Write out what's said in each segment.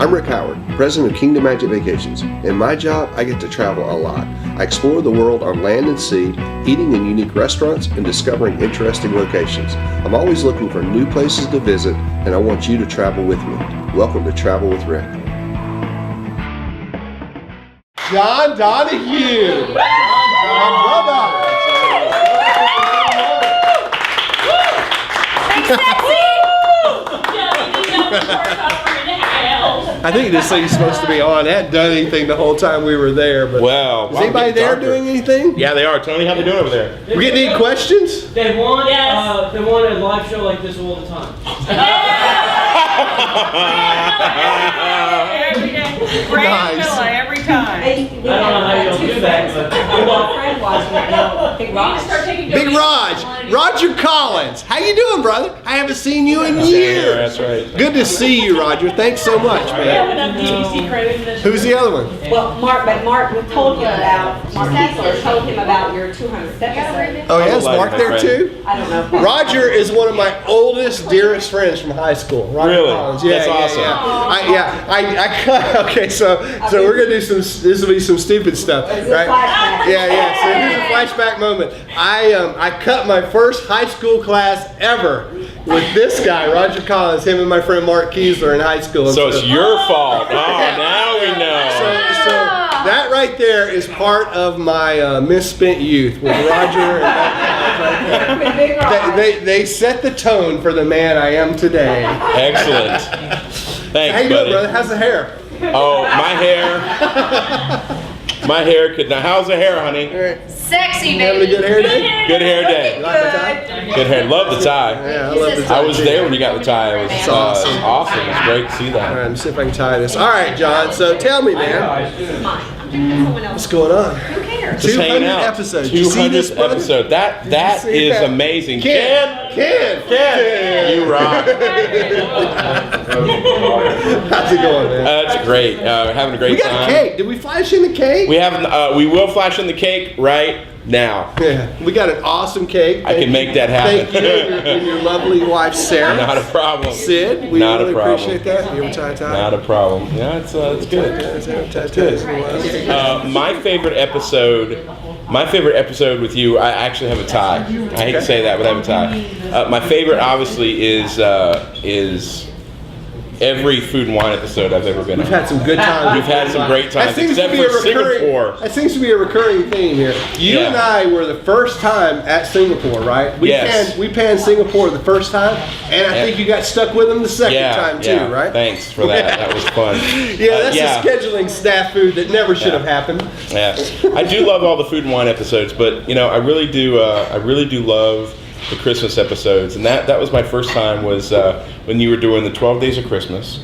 I'm Rick Howard, president of Kingdom Magic Vacations. In my job, I get to travel a lot. I explore the world on land and sea, eating in unique restaurants and discovering interesting locations. I'm always looking for new places to visit, and I want you to travel with me. Welcome to Travel with Rick. John Donahue! My brother! I think this thing's supposed to be on. I hadn't done anything the whole time we were there. But well, is anybody there doing anything? Yeah, they are. Tony, how they doing over there? We getting any questions? They want a live show like this all the time. Every day. Nice. Every time. I don't know how you'll do that, but Big Raj. Big Raj. Roger Collins. How you doing, brother? I haven't seen you in years. That's right. Good to see you, Roger. Thanks so much, man. Who's the other one? Well, Mark told him about your 200th episode. Oh, yeah, is Mark there too? I don't know. Roger is one of my oldest, dearest friends from high school. Roger Really? Collins. That's awesome. Okay, so we're gonna do some. This will be some stupid stuff, right? Yeah. So here's a flashback moment. I cut my first high school class ever with this guy, Roger Collins. Him and my friend Mark Kiesler in high school. So it's your fault. Oh, now we know. So that right there is part of my misspent youth with Roger and they set the tone for the man I am today. Excellent. Thanks, How you buddy. doing, brother? How's the hair? Oh, my hair could. Now, how's the hair, honey? Sexy, You having a good hair day? Good hair day. You like the tie? Good hair. Love the tie. Yeah, I love the tie. I was there when you got the tie. It was awesome. awesome. It was great to see All right, that. let me see if I can tie this. All right, John. So tell me, man, what's going on? Who cares? Just hanging 200 out. episods. Did you see this, 200th brother? episode. That see is that? amazing. Ken. You rock. How's it going, man? That's great. Having a great We got time. a cake. Did we flash in the cake? We haven't. We will flash in the cake right now. Yeah, we got an awesome cake. I can make that happen. Thank you and your lovely wife, Sarah. Not a problem. Sid, we Not a really problem. appreciate that. You ever tie? Not a problem. Yeah, it's good. My favorite episode. My favorite episode with you. I actually have a tie. I hate to say that, but I have a tie. My favorite, obviously, is every food and wine episode I've ever been We've on. had some good times. We've had some great times, except for Singapore. That seems to be a recurring theme here. You and I were the first time at Singapore, right? We panned Singapore the first time, and I think you got stuck with them the second time too, right? Thanks for that. That was fun. That's a scheduling snafu that never should have happened. Yeah, I do love all the food and wine episodes, but I really do love the Christmas episodes, and that was my first time was when you were doing the 12 Days of Christmas.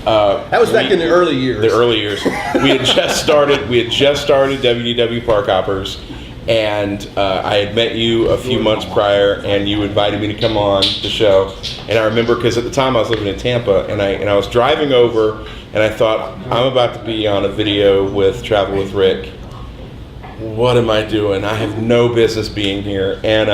That was back in the early years. The early years. We had just started WDW Park Hoppers, and I had met you a few months prior, and you invited me to come on the show. And I remember because at the time I was living in Tampa, and I was driving over, and I thought, I'm about to be on a video with Travel with Rick. What am I doing? I have no business being here. And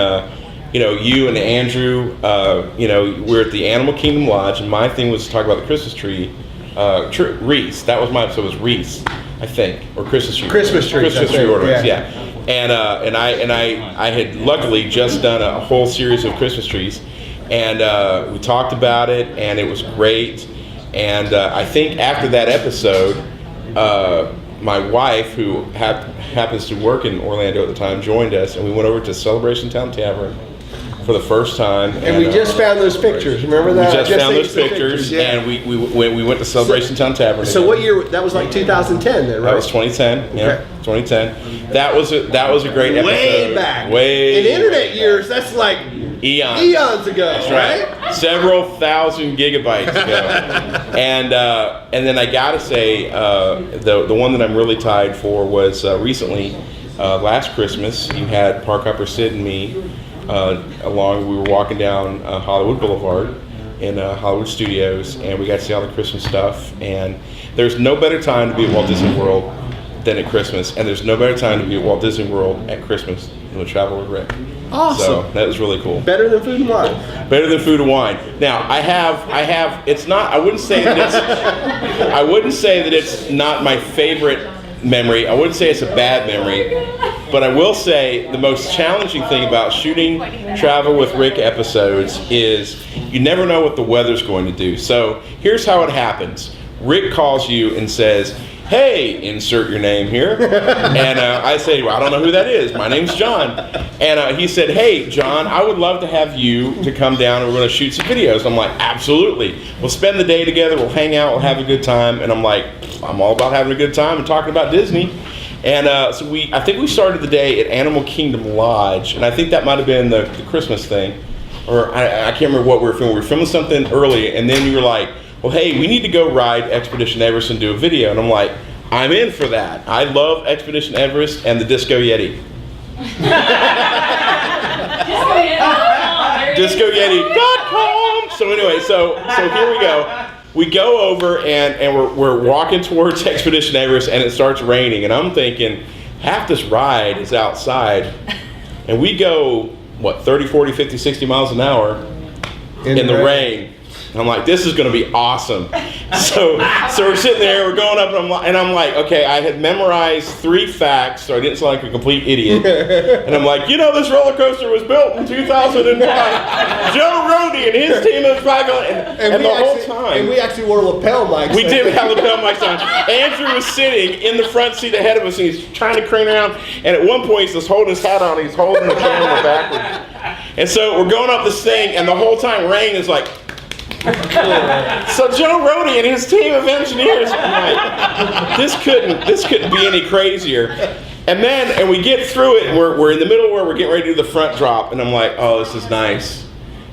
you and Andrew, we're at the Animal Kingdom Lodge, and my thing was to talk about the Christmas tree, wreaths. That was my episode, was wreaths, I think, or Christmas tree. Christmas trees, ornaments, yeah. And I had luckily just done a whole series of Christmas trees, and we talked about it, and it was great. And I think after that episode, my wife, who happens to work in Orlando at the time, joined us, and we went over to Celebration Town Tavern for the first time. And we just found those pictures. Remember that? We just found those pictures, and we went to Celebration Town Tavern. So what year? That was like 2010, then, right? That was 2010. Yeah, 2010. That was a great episode. Way back. In internet years, that's like eons ago, that's right? Several thousand gigabytes ago. And then I gotta say, the one that I'm really tied for was recently, last Christmas. You had Park Hopper Sid and me we were walking down Hollywood Boulevard in Hollywood Studios, and we got to see all the Christmas stuff. And there's no better time to be at Walt Disney World than at Christmas, and there's no better time to be at Walt Disney World at Christmas than to Travel with Rick. Awesome. So that was really cool. Better than Food and Wine. Better than Food and Wine. Now I have. It's not. I wouldn't say that it's. I wouldn't say that it's not my favorite memory. I wouldn't say it's a bad memory, but I will say the most challenging thing about shooting Travel with Rick episodes is you never know what the weather's going to do. So here's how it happens. Rick calls you and says, "Hey, insert your name here." And I say, "Well, I don't know who that is. My name's John." And he said, "Hey, John, I would love to have you to come down and we're going to shoot some videos." I'm like, "Absolutely. We'll spend the day together. We'll hang out. We'll have a good time." And I'm like, "I'm all about having a good time and talking about Disney." And so I think we started the day at Animal Kingdom Lodge. And I think that might have been the Christmas thing. Or I can't remember what we were filming. We were filming something early. And then you were like, "Well, hey, we need to go ride Expedition Everest and do a video." And I'm like, "I'm in for that. I love Expedition Everest and the Disco Yeti." DiscoYeti.com. So anyway, so here we go. We go over and we're walking towards Expedition Everest and it starts raining. And I'm thinking, half this ride is outside. And we go, 30, 40, 50, 60 miles an hour in the rain. And I'm like, this is going to be awesome. So we're sitting there, we're going up, and I'm like, okay, I had memorized 3 facts, so I didn't sound like a complete idiot. And I'm like, this roller coaster was built in 2005. Joe Rody and his team of and the whole time. And we actually wore lapel mics. We did have lapel mics on. Andrew was sitting in the front seat ahead of us, and he's trying to crane around. And at one point, he's just holding his hat on, he's holding the camera backwards. And so we're going up this thing, and the whole time rain is like. So Joe Rody and his team of engineers, I'm like, this couldn't be any crazier. And we get through it, and we're in the middle where we're getting ready to do the front drop, and I'm like, oh, this is nice.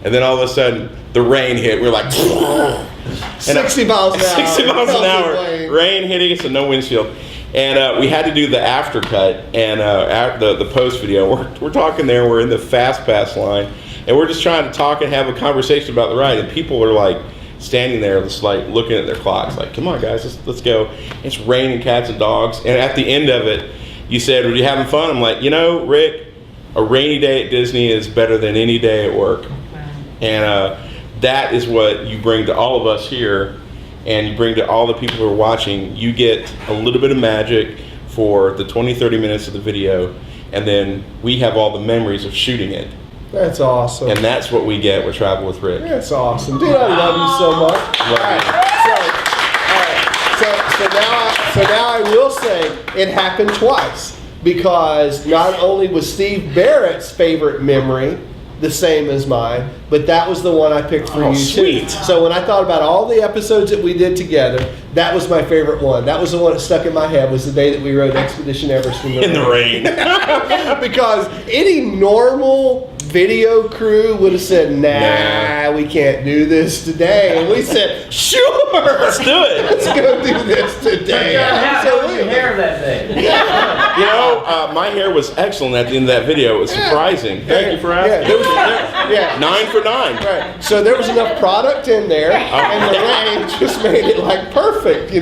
And then all of a sudden, the rain hit. We're like, 60 miles an hour. 60 miles an hour. Rain hitting us and no windshield. And we had to do the after cut and the post video. We're talking there. We're in the fast pass line. And we're just trying to talk and have a conversation about the ride, and people are like standing there, just like looking at their clocks, like, "Come on, guys, let's go." It's raining cats and dogs, and at the end of it, you said, "Were you having fun?" I'm like, Rick, a rainy day at Disney is better than any day at work, and that is what you bring to all of us here, and you bring to all the people who are watching. You get a little bit of magic for the 20, 30 minutes of the video, and then we have all the memories of shooting it. That's awesome. And that's what we get with Travel with Rick. That's awesome. Dude, I love you so much. So now I will say it happened twice, because not only was Steve Barrett's favorite memory the same as mine, but that was the one I picked for you sweet. too. So when I thought about all the episodes that we did together, that was my favorite one. That was the one that stuck in my head, was the day that we rode Expedition Everest in the rain. Because any normal video crew would have said, nah, we can't do this today. And we said, sure, let's do it. Let's go do this today. How was your hair that day? My hair was excellent at the end of that video. It was surprising. Thank you for asking. 9 for 9. Right. So there was enough product in there, and the rain just made it like perfect, and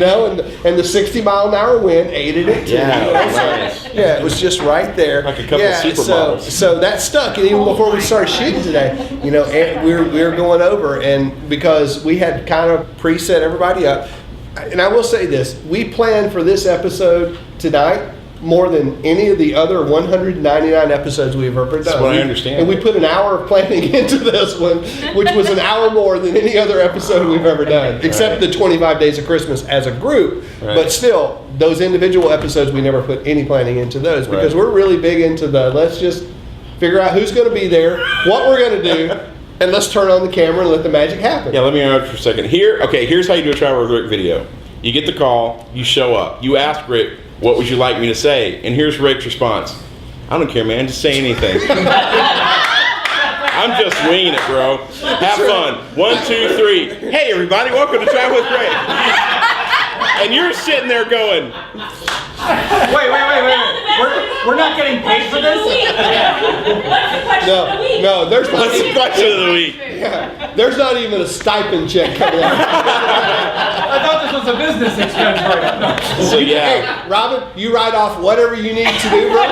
the 60-mile-an-hour wind aided it too. Nice. Yeah, it was just right there. Like a couple of supermodels. So that stuck, and even before we started shooting today, and we were going over, and because we had kind of preset everybody up, and I will say this: we planned for this episode tonight more than any of the other 199 episodes we've ever done. That's what I understand. And we put an hour of planning into this one, which was an hour more than any other episode we've ever done, except the 25 Days of Christmas as a group. Right. But still, those individual episodes, we never put any planning into those, because we're really big into let's just figure out who's going to be there, what we're going to do, and let's turn on the camera and let the magic happen. Yeah, let me interrupt for a second. Here's how you do a Travel with Rick video. You get the call, you show up, you ask Rick, what would you like me to say? And here's Rick's response. I don't care, man, just say anything. I'm just winging it, bro. Have fun. 1, 2, 3. Hey, everybody, welcome to Travel with Rick. And you're sitting there going, Wait. We're not getting paid for this? No, there's not what's the question of the week? Yeah, there's not even a stipend check coming out. I thought this was a business expense right now. So, yeah. Hey, Robin, you write off whatever you need to do, bro.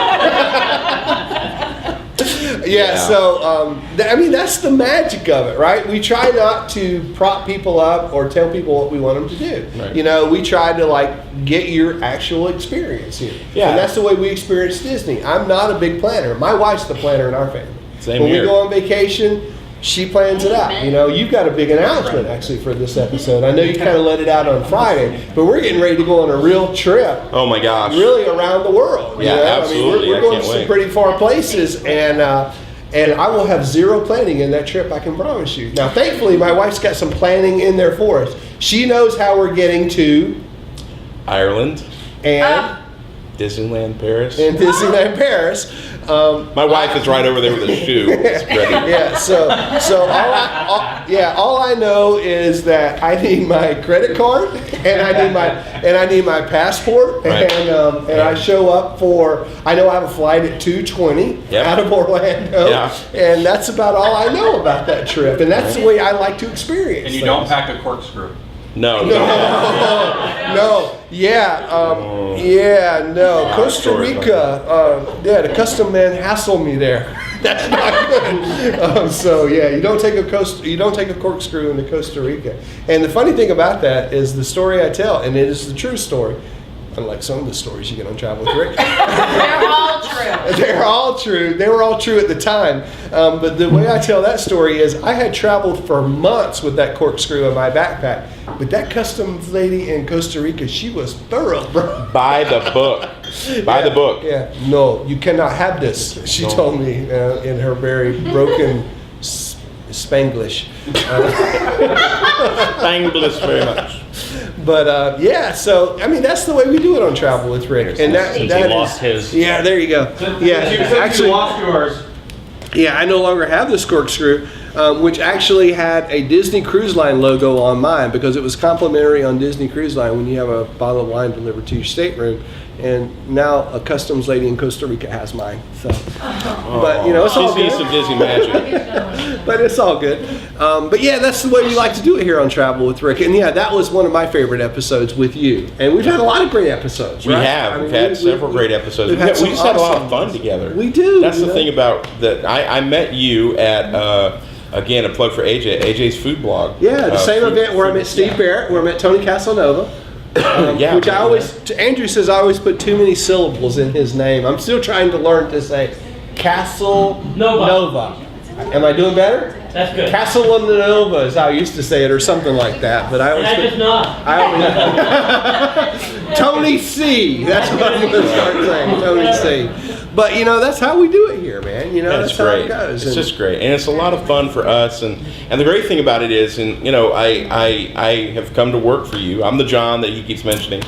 Yeah, so I mean that's the magic of it, right? We try not to prop people up or tell people what we want them to do. Right. You know, we try to like get your actual experience here. Yeah. And that's the way we experience Disney. I'm not a big planner. My wife's the planner in our family. Same when here. we go on vacation, she plans it out. You know, you've got a big announcement actually for this episode. I know you kind of let it out on Friday, but we're getting ready to go on a real trip. Oh my gosh. Really around the world. Yeah, you know? absolutely. I mean, we're I going can't to some wait. pretty far places, and I will have zero planning in that trip, I can promise you. Now, thankfully, my wife's got some planning in there for us. She knows how we're getting to Ireland, and Disneyland, Paris. Disneyland Paris. My wife is right over there with a shoe. It's ready. Yeah, so all I know is that I need my credit card and I need my passport, Right. and I show up for, I know I have a flight at 2:20 Yep. out of Orlando, Yeah. and that's about all I know about that trip, and that's the way I like to experience. And you things. don't pack a corkscrew. No. No, no. Costa stories like Rica, the custom man hassled me there. That's not good. So yeah, you don't take a corkscrew into Costa Rica. And the funny thing about that is the story I tell, and it is the true story. Unlike some of the stories you get on Travel with Rick. They're all true. They're all true. They were all true at the time. But the way I tell that story is I had traveled for months with that corkscrew in my backpack. But that customs lady in Costa Rica, she was thorough, bro. Buy the book. Buy the book. Yeah. No, you cannot have this, she told me in her very broken Spanglish. Thankless very much. But yeah, so I mean that's the way we do it on Travel with Rick, and that Since that he lost is- his. Yeah, there you go. Yeah, Actually, you lost yours. yeah, I no longer have this corkscrew, which actually had a Disney Cruise Line logo on mine because it was complimentary on Disney Cruise Line when you have a bottle of wine delivered to your stateroom. And now a customs lady in Costa Rica has mine. So, but you know, it's all She sees good. some Disney magic. But it's all good. But yeah, that's the way we like to do it here on Travel with Rick. And yeah, that was one of my favorite episodes with you. And we've had a lot of great episodes. We right? have. I mean, We've had several great episodes. we've We had some just had a lot of awesome fun ones. together. We do. That's you the know? thing about that. I met you at, again, a plug for AJ, AJ's food blog. Yeah, the same food- event where I met Steve yeah. Barrett, where I met Tony Casanova. Yeah, Which I man. always, Andrew says I always put too many syllables in his name. I'm still trying to learn to say Castle Nova. Am I doing better? That's good. Castle Nova is how I used to say it, or something like that. But I And always I put, just nod. I always Tony C. That's what I'm going to start saying. Tony C. But you know, that's how we do it here, man. You know, Yeah, that's it's how great. it goes. It's just great, and it's a lot of fun for us. And the great thing about it is, and you know, I have come to work for you. I'm the John that he keeps mentioning.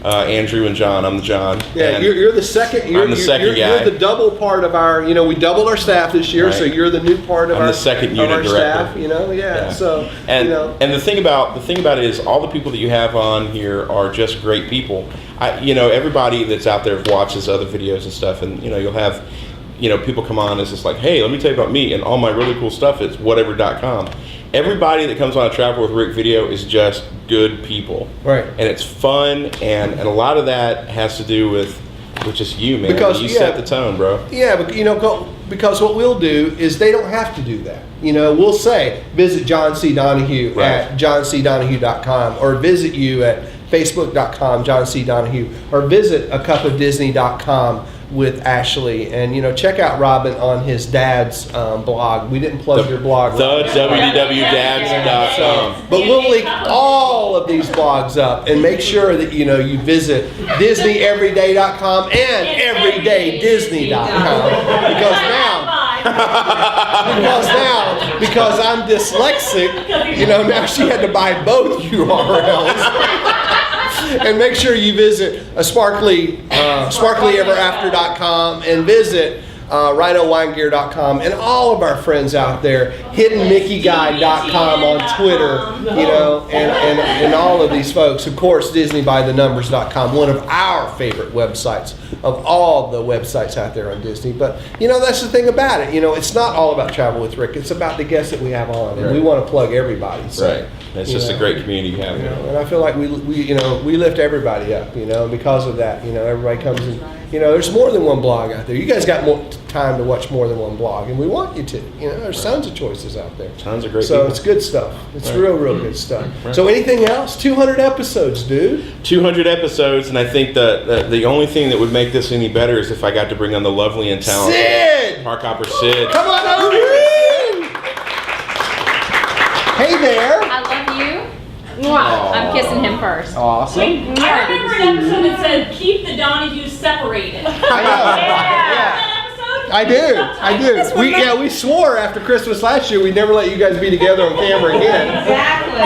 Andrew and John. I'm the John. Yeah, And you're the second. You're, I'm the second guy. You're the double part of our. You know, we doubled our staff this year, so Right. you're the new part of I'm our. the second of unit our director. staff. You know, yeah. So and you know, and the thing about it is all the people that you have on here are just great people. You know, everybody that's out there watches other videos and stuff, and you know, you'll have, you know, people come on. It's just like, hey, let me tell you about me and all my really cool stuff. It's whatever.com. Everybody that comes on a Travel with Rick video is just good people, right. and it's fun, and a lot of that has to do with just you, man. Because, you yeah. set the tone, bro. Yeah, but you know, because what we'll do is they don't have to do that. You know, we'll say visit John C. Donahue Right. at johncdonahue.com, or visit you at facebook.com John C. Donahue, or visit acupofdisney.com with Ashley, and you know, check out Robin on his dad's blog. We didn't plug your blog. The Robin. www.dads.com. But we'll link all of these blogs up, and make sure that you know you visit DisneyEveryday.com and EverydayDisney.com because I'm dyslexic, you know, now she had to buy both URLs. And make sure you visit sparklyeverafter.com and visit rhinowinegear.com, and all of our friends out there, hiddenmickeyguy.com on Twitter, you know, and all of these folks. Of course, disneybythenumbers.com, one of our favorite websites of all the websites out there on Disney. But, you know, that's the thing about it. You know, it's not all about Travel with Rick. It's about the guests that we have on, and we want to plug everybody. So. Right. It's You just a know, great community you have You here. know, and I feel like we lift everybody up, and because of that, everybody comes in. There's more than one blog out there. You guys got more time to watch more than one blog, and we want you to. There's tons of choices out there. Tons of great So people. it's good stuff. It's Right. real good stuff. Right. So anything else? 200 episodes, dude. 200 episodes, and I think the only thing that would make this any better is if I got to bring on the lovely and talented Sid! Park Hopper Sid. Come on over here, Sid. Hey there. I love you. Mwah. I'm kissing him first. Awesome. I remember an episode that said, keep the Donahues separated. I know. I do. We swore after Christmas last year we'd never let you guys be together on camera again. Exactly.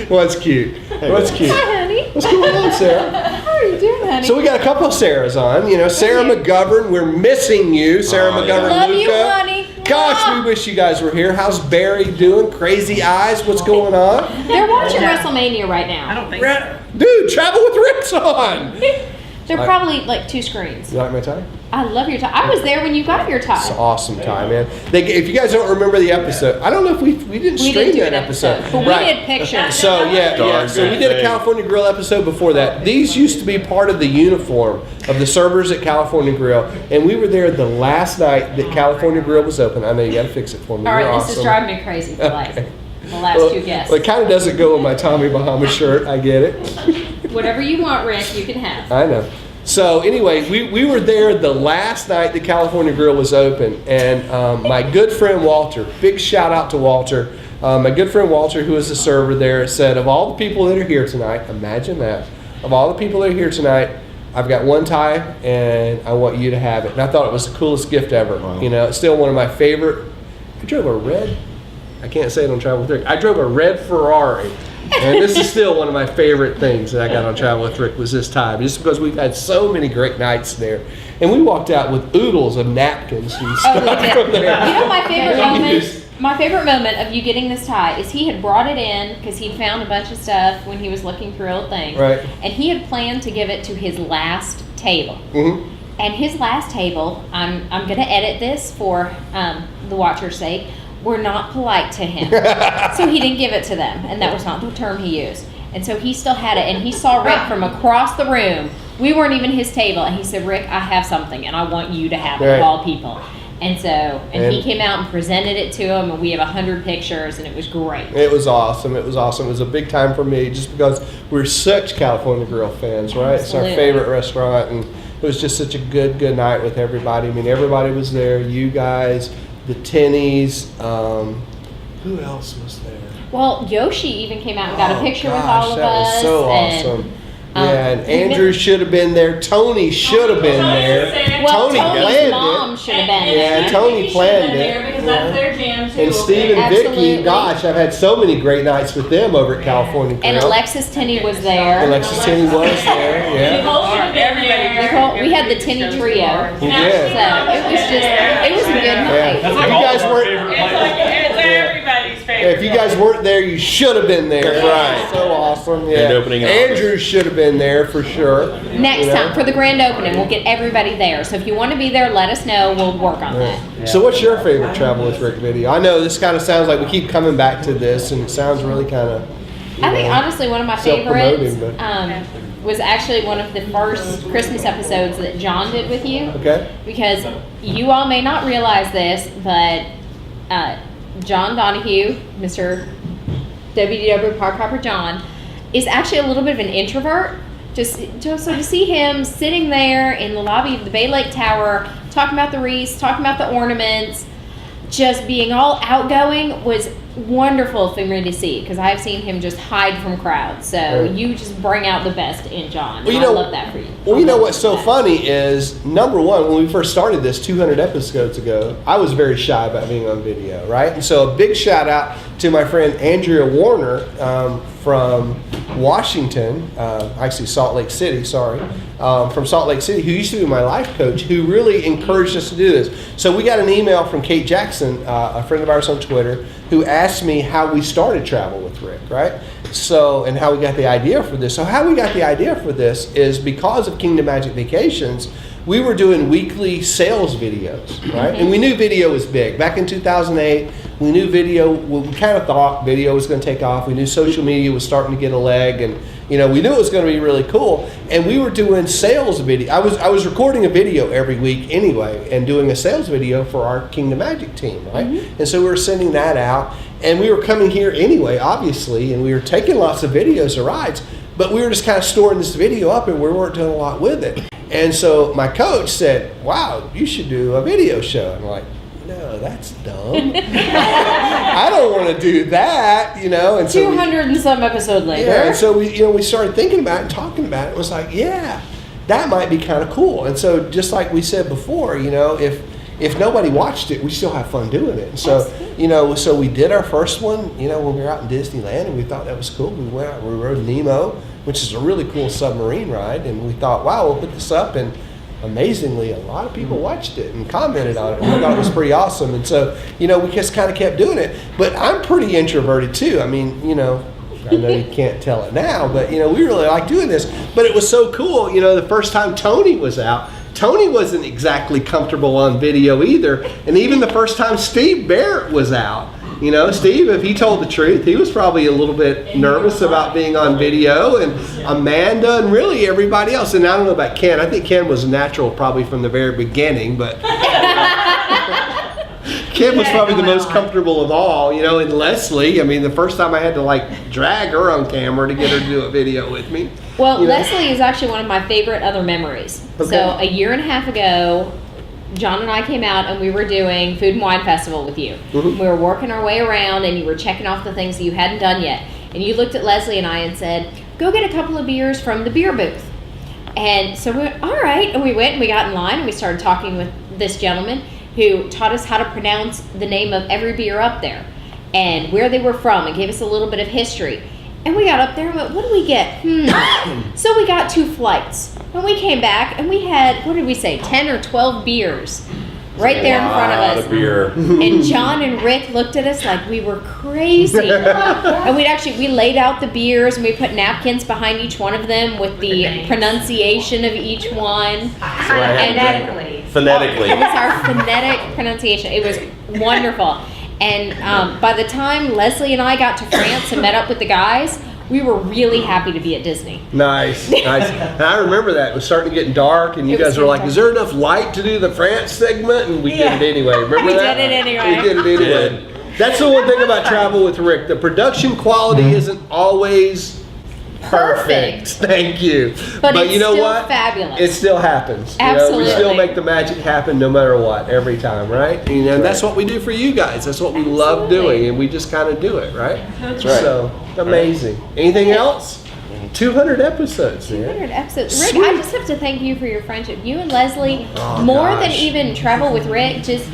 Well, it's cute. What's cute? Hi, honey. What's going on, Sarah? How are you doing, honey? So we got a couple of Sarahs on. Sarah McGovern, we're missing you. Sarah Oh, McGovern, yeah. Love Luca. you, honey. Gosh, we wish you guys were here. How's Barry doing? Crazy eyes, what's going on? They're watching WrestleMania right now. I don't think Dude, Travel with Rick's on. They're probably like 2 screens. You like my tie? I love your tie. I was there when you got your It's an tie. awesome time, man. If you guys don't remember the episode, I don't know if we didn't We stream didn't do that an episode, but we did pictures. So yeah. Darn So we good did a thing. California Grill episode before that. These used to be part of the uniform of the servers at California Grill, and we were there the last night that California Grill was open. I know you got to fix it for me. All You're right, this awesome. is driving me crazy for like Okay. the last Well, 2 guests. well, it kind of doesn't go with my Tommy Bahama shirt. I get it. Whatever you want, Rick, you can have. I know. So anyway, we were there the last night the California Grill was open, and my good friend Walter, big shout out to Walter, my good friend Walter, who is the server there, said, of all the people that are here tonight, imagine that, of all the people that are here tonight, I've got one tie, and I want you to have it. And I thought it was the coolest gift ever. Wow. It's still one of my favorite. I drove a red, I can't say it on Travel with Rick, I drove a red Ferrari. And this is still one of my favorite things that I got on Travel with Rick was this time, just because we've had so many great nights there. And we walked out with oodles of napkins and stuff we did. from there. You know my favorite Thank you. moment? My favorite moment of you getting this tie is he had brought it in because he'd found a bunch of stuff when he was looking through old things. Right. And he had planned to give it to his last table. Mhm. And his last table, I'm going to edit this for the watcher's sake, were not polite to him. So he didn't give it to them. And that was not the term he used. And so he still had it. And he saw Rick from across the room. We weren't even his table. And he said, Rick, I have something and I want you to have it, Right. of all people. And so, and he And- came out and presented it to him, and we have 100 pictures, and it was great. It was awesome. It was awesome. It was a big time for me just because we're such California Grill fans, right? It's our Absolutely. favorite restaurant, and it was just such a good night with everybody. I mean, everybody was there. You guys, the Tinnies, who else was there? Well, Yoshi even came out and got a picture with all of that us. was so and, awesome. Yeah, and we Andrew missed- should have been there. Tony should have been there. Well, Tony Tony's planned mom it. should have been Yeah, there. Tony planned it. Because that's their jam too. And Steve and Absolutely. Vicky, gosh, I've had so many great nights with them over at California Grill. And Alexis Tinney was there. Alexis Tinney was there, yeah. Nicole should have been there. Nicole, we had the Tinney trio. Yeah. So it was just, it was a good night. That's If like you all guys of our weren't- favorite It's places. everybody's favorite. If you guys weren't there, you should have been there. That's right. So awesome, yeah. Grand opening in Andrew should have been there for sure. Next You know? time for the grand opening, we'll get everybody there. So if you want to be there, let us know. We'll work on that. So what's your favorite Travel with Rick video? I know this kind of sounds like we keep coming back to this, and it sounds really kind of. I think honestly one of my self-promoting, favorites but- was actually one of the first Christmas episodes that John did with you. Okay. Because you all may not realize this, but John Donahue, Mr. WDW Park Hopper John, is actually a little bit of an introvert. Just so to see him sitting there in the lobby of the Bay Lake Tower, talking about the wreaths, talking about the ornaments, just being all outgoing was wonderful for me to see, because I've seen him just hide from crowds. So Right. you just bring out the best in John. Well, you and know- I love that for you. Well, you know what's so Yeah. funny is, number one, when we first started this 200 episodes ago, I was very shy about being on video, right? And so a big shout out to my friend Andrea Warner from Washington, actually Salt Lake City, sorry, from Salt Lake City, who used to be my life coach, who really encouraged us to do this. So we got an email from Kate Jackson, a friend of ours on Twitter, who asked me how we started Travel with Rick, right? So, and how we got the idea for this. So how we got the idea for this is because of Kingdom Magic Vacations, we were doing weekly sales videos, right? And we knew video was big. Back in 2008, we knew video, we kind of thought video was going to take off. We knew social media was starting to get a leg, and we knew it was going to be really cool. And we were doing sales video. I was recording a video every week anyway, and doing a sales video for our Kingdom Magic team, right? And so we were sending that out, and we were coming here anyway, obviously, and we were taking lots of videos of rides, but we were just kind of storing this video up, and we weren't doing a lot with it. And so my coach said, "Wow, you should do a video show." And I'm like, "No, that's dumb. I don't want to do that, And so 200 and some episode later. yeah, and so we started thinking about it and talking about it. It was like, yeah, that might be kind of cool. And so just like we said before, if nobody watched it, we still have fun doing it. And so, so we did our first one, when we were out in Disneyland, and we thought that was cool. We went out, we rode Nemo, which is a really cool submarine ride, and we thought, wow, we'll put this up, and amazingly, a lot of people watched it and commented on it, and I thought it was pretty awesome. And so, we just kind of kept doing it. But I'm pretty introverted too. I mean, I know you can't tell it now, but we really like doing this. But it was so cool, the first time Tony was out, Tony wasn't exactly comfortable on video either. And even the first time Steve Barrett was out, Steve, if he told the truth, he was probably a little bit nervous about being on video, and Amanda and really everybody else. And I don't know about Ken. I think Ken was natural probably from the very beginning, but Ken was probably the most comfortable of all, and Leslie, the first time I had to drag her on camera to get her to do a video with me. Well, Leslie is actually one of my favorite other memories. Okay. So a year and a half ago, John and I came out and we were doing Food and Wine Festival with you. Mm-hmm. We were working our way around and you were checking off the things that you hadn't done yet. And you looked at Leslie and I and said, "Go get a couple of beers from the beer booth." And so we went, all right. And we went and we got in line and we started talking with this gentleman who taught us how to pronounce the name of every beer up there and where they were from and gave us a little bit of history. And we got up there and went, what do we get? So we got 2 flights. And we came back and we had, what did we say, 10 or 12 beers right there in front of us. A lot of beer. And John and Rick looked at us like we were crazy. And we laid out the beers and we put napkins behind each one of them with the pronunciation of each one. Phonetically. Phonetically. It was our phonetic pronunciation. It was wonderful. And by the time Leslie and I got to France and met up with the guys, we were really happy to be at Disney. Nice. And I remember that. It was starting to get dark, and you guys were like, "Is there enough light to do the France segment?" And we did it anyway. Remember that? We did it anyway. We did it anyway. That's the one thing about Travel with Rick. The production quality isn't always perfect. Thank you. But it's you know still what? fabulous. It still happens. Absolutely. We still make the magic happen no matter what, every time, right? And that's what we do for you guys. That's what we love doing, and we just kind of do it, right? That's right. So, amazing. Anything else? 200 episodes, man. 200 episodes. Rick, Sweet. I just have to thank you for your friendship. You and Leslie, Oh, more gosh. than even Travel with Rick, just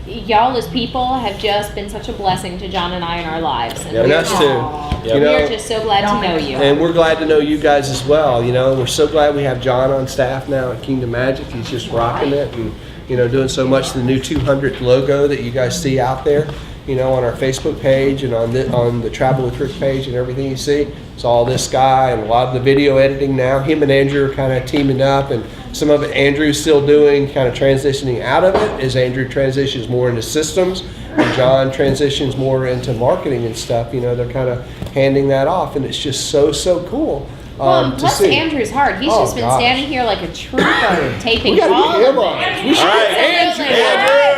y'all as people have just been such a blessing to John and I in our lives. And And us too. Yep. You we're know, just so glad to know you. and we're glad to know you guys as well. We're so glad we have John on staff now at Kingdom Magic. He's just rocking it and, doing so much. The new 200th logo that you guys see out there, on our Facebook page and on the Travel with Rick page and everything you see. It's all this guy and a lot of the video editing now. Him and Andrew are kind of teaming up, and some of it Andrew's still doing, kind of transitioning out of it as Andrew transitions more into systems and John transitions more into marketing and stuff. They're kind of handing that off, and it's just so cool. Well, to plus see. Andrew's hard. He's Oh, just been gosh. standing here like a trooper taping We gotta all get him of on. it. We should All right, get Absolutely. Andrew.